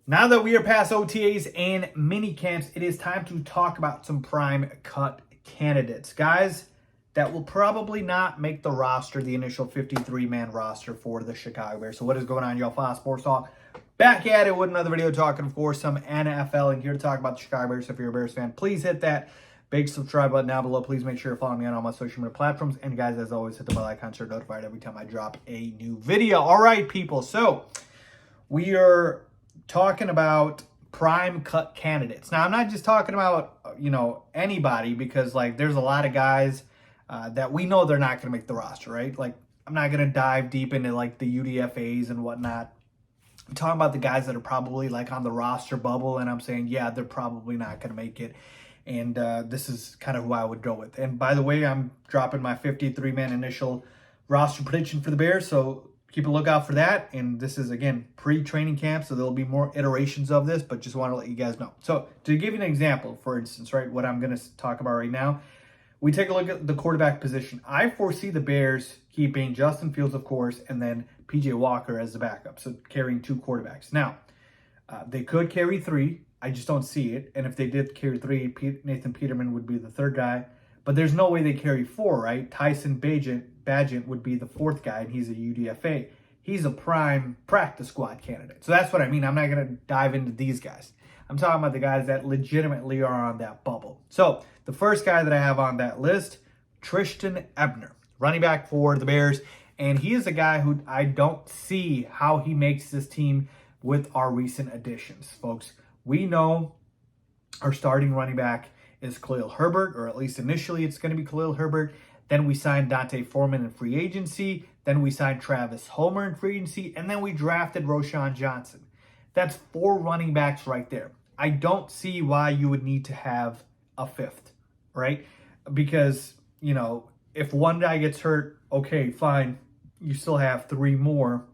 Now that we are past OTAs and mini camps, it is time to talk about some prime cut candidates. Guys that will probably not make the roster, the initial 53-man roster for the Chicago Bears. So what is going on, y'all? Faiz Sports Talk. Back at it with another video talking, of course, some NFL. And here to talk about the Chicago Bears. If you're a Bears fan, please hit that big subscribe button down below. Please make sure you're following me on all my social media platforms. And guys, as always, hit the bell icon so you're notified every time I drop a new video. All right, people. So we are talking about prime cut candidates. Now, I'm not just talking about, anybody, because like there's a lot of guys that we know they're not going to make the roster, right? Like I'm not going to dive deep into like the UDFAs and whatnot. I'm talking about the guys that are probably like on the roster bubble, and I'm saying, yeah, they're probably not going to make it. And this is kind of who I would go with. And by the way, I'm dropping my 53-man initial roster prediction for the Bears, so keep a lookout for that. And this is, again, pre-training camp, so there'll be more iterations of this, but just want to let you guys know. So to give you an example, for instance, right, what I'm going to talk about right now, we take a look at the quarterback position. I foresee the Bears keeping Justin Fields, of course, and then P.J. Walker as the backup, so carrying two quarterbacks. Now, they could carry three. I just don't see it. And if they did carry three, Nathan Peterman would be the third guy. But there's no way they carry four, right? Tyson Bagent would be the fourth guy, and he's a UDFA. He's a prime practice squad candidate. So that's what I mean. I'm not going to dive into these guys. I'm talking about the guys that legitimately are on that bubble. So the first guy that I have on that list, Tristan Abner, running back for the Bears. And he is a guy who I don't see how he makes this team with our recent additions, folks. We know our starting running back is Khalil Herbert, or at least initially it's going to be Khalil Herbert. Then we signed Dante Foreman in free agency. Then we signed Travis Homer in free agency. And then we drafted Roschon Johnson. That's four running backs right there. I don't see why you would need to have a fifth, right? Because, if one guy gets hurt, okay, fine. You still have three more.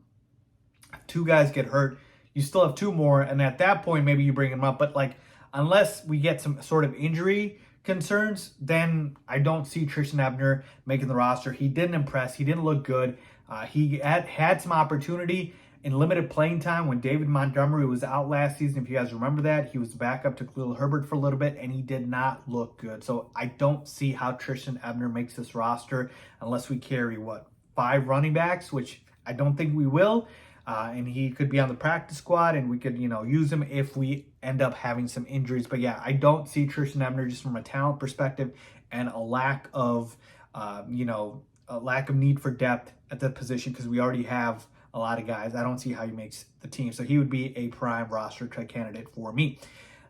If two guys get hurt, you still have two more. And at that point, maybe you bring them up. But unless we get some sort of injury concerns, then I don't see Tristan Abner making the roster. He didn't impress. He didn't look good. He had some opportunity in limited playing time when David Montgomery was out last season. If you guys remember that, he was back up to Khalil Herbert for a little bit, and he did not look good. So I don't see how Tristan Abner makes this roster unless we carry, 5 running backs, which I don't think we will. And he could be on the practice squad, and we could, use him if we end up having some injuries. But yeah, I don't see Tristan Abner just from a talent perspective and a lack of, need for depth at the position, because we already have a lot of guys. I don't see how he makes the team. So he would be a prime roster candidate for me.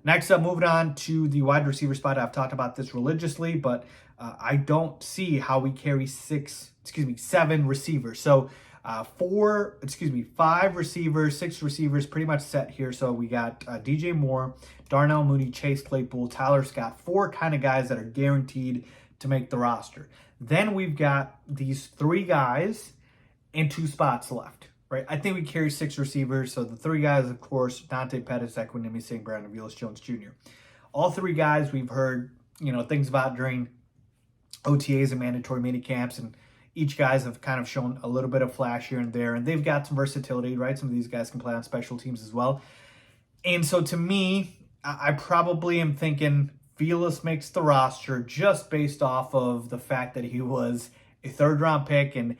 Next up, moving on to the wide receiver spot. I've talked about this religiously, but I don't see how we carry 7 receivers. So 5 receivers, 6 receivers pretty much set here. So we got DJ Moore, Darnell Mooney, Chase Claypool, Tyler Scott, 4 kind of guys that are guaranteed to make the roster. Then we've got these 3 guys and 2 spots left, right? I think we carry 6 receivers. So the 3 guys, of course, Dante Pettis, Equinemi St. Brown, and Velus Jones Jr. All 3 guys we've heard, things about during OTAs and mandatory mini camps, and each guys have kind of shown a little bit of flash here and there, and they've got some versatility, right? Some of these guys can play on special teams as well. And so to me, I probably am thinking Velus makes the roster just based off of the fact that he was a 3rd-round pick, and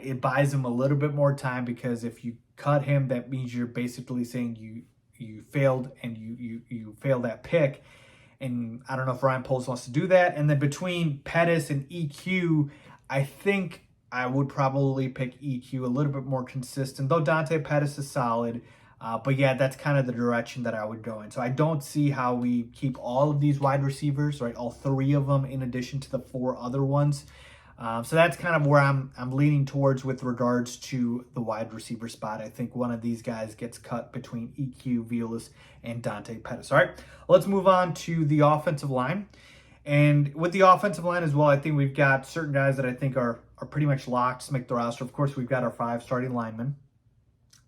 it buys him a little bit more time, because if you cut him, that means you're basically saying you failed, and you failed that pick. And I don't know if Ryan Poles wants to do that. And then between Pettis and EQ, I think I would probably pick EQ, a little bit more consistent, though Dante Pettis is solid. But yeah, that's kind of the direction that I would go in. So I don't see how we keep all of these wide receivers, right? All 3 of them in addition to the 4 other ones. So that's kind of where I'm leaning towards with regards to the wide receiver spot. I think one of these guys gets cut between EQ, Velus, and Dante Pettis. All right, let's move on to the offensive line. And with the offensive line as well, I think we've got certain guys that I think are pretty much locked to make the roster. Of course, we've got our 5 starting linemen.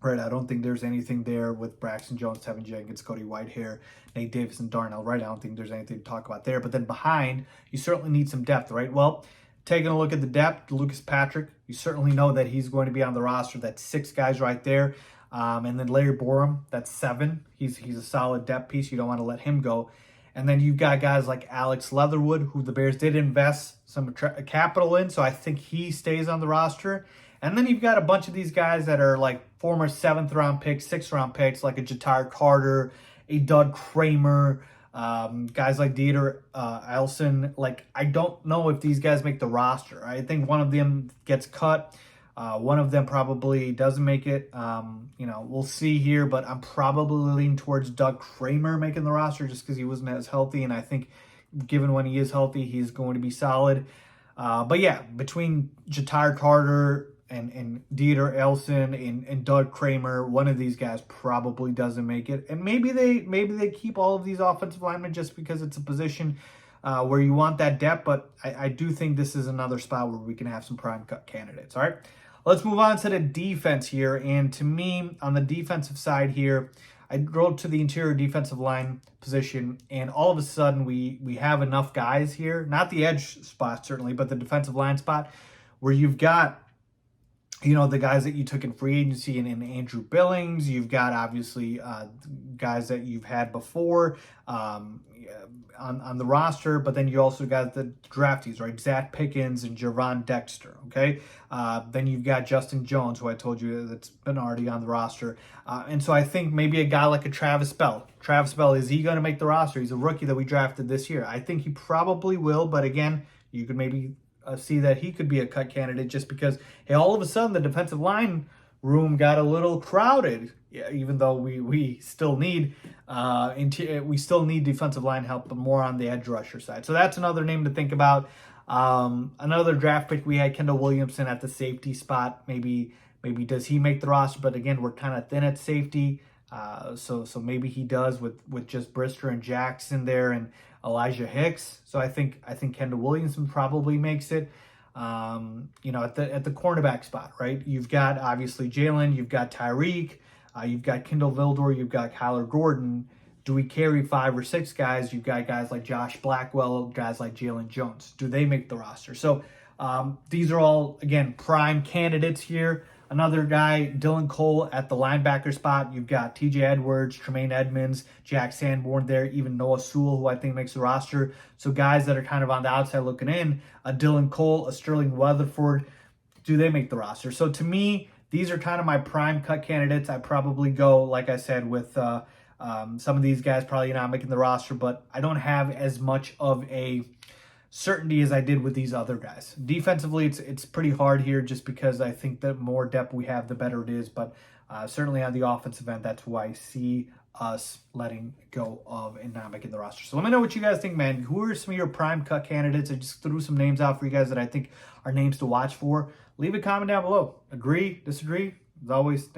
Right, I don't think there's anything there with Braxton Jones, Tevin Jenkins, Cody Whitehair, Nate Davis, and Darnell. Right, I don't think there's anything to talk about there. But then behind, you certainly need some depth, right? Well, taking a look at the depth, Lucas Patrick, you certainly know that he's going to be on the roster. That's 6 guys right there. And then Larry Borum, that's 7. He's a solid depth piece. You don't want to let him go. And then you've got guys like Alex Leatherwood, who the Bears did invest some capital in, so I think he stays on the roster. And then you've got a bunch of these guys that are like former 7th-round picks, 6th-round picks, like a Ja'Tyre Carter, a Doug Kramer, guys like Dieter Elson. Like, I don't know if these guys make the roster. I think one of them gets cut. One of them probably doesn't make it. We'll see here, but I'm probably leaning towards Doug Kramer making the roster just because he wasn't as healthy, and I think given when he is healthy, he's going to be solid. But yeah, between Ja'Tyre Carter and Dieter Elson and Doug Kramer, one of these guys probably doesn't make it. And maybe they keep all of these offensive linemen just because it's a position where you want that depth. But I do think this is another spot where we can have some prime cut candidates. All right, let's move on to the defense here. And to me, on the defensive side here, I go to the interior defensive line position, and all of a sudden we have enough guys here, not the edge spot certainly, but the defensive line spot, where you've got, the guys that you took in free agency and in Andrew Billings. You've got, obviously, guys that you've had before on the roster, but then you also got the draftees, right? Zach Pickens and Javon Dexter, okay? Then you've got Justin Jones, who I told you that's been already on the roster. And so I think maybe a guy like a Travis Bell. Travis Bell, is he going to make the roster? He's a rookie that we drafted this year. I think he probably will, but again, you could maybe see that he could be a cut candidate just because, hey, all of a sudden the defensive line room got a little crowded. Yeah, even though we still need defensive line help, but more on the edge rusher side. So that's another name to think about. Another draft pick, we had Kendall Williamson at the safety spot. Maybe does he make the roster? But again, we're kind of thin at safety. So maybe he does with just Brister and Jackson there and Elijah Hicks. So I think Kendall Williamson probably makes it. At the cornerback spot, right? You've got obviously Jalen, you've got Tyreek, you've got Kendall Vildor, you've got Kyler Gordon. Do we carry 5 or 6 guys? You've got guys like Josh Blackwell, guys like Jalen Jones. Do they make the roster? So these are all, again, prime candidates here. Another guy, Dylan Cole at the linebacker spot. You've got TJ Edwards, Tremaine Edmonds, Jack Sanborn there, even Noah Sewell, who I think makes the roster. So guys that are kind of on the outside looking in, a Dylan Cole, a Sterling Weatherford, do they make the roster? So to me, these are kind of my prime cut candidates. I probably go, like I said, with some of these guys probably not making the roster, but I don't have as much of a certainty as I did with these other guys. Defensively, it's pretty hard here just because I think the more depth we have, the better it is. But certainly on the offensive end, that's who I see us letting go of and not making the roster. So let me know what you guys think, man. Who are some of your prime cut candidates? I just threw some names out for you guys that I think are names to watch for. Leave a comment down below. Agree, disagree? As always, thanks.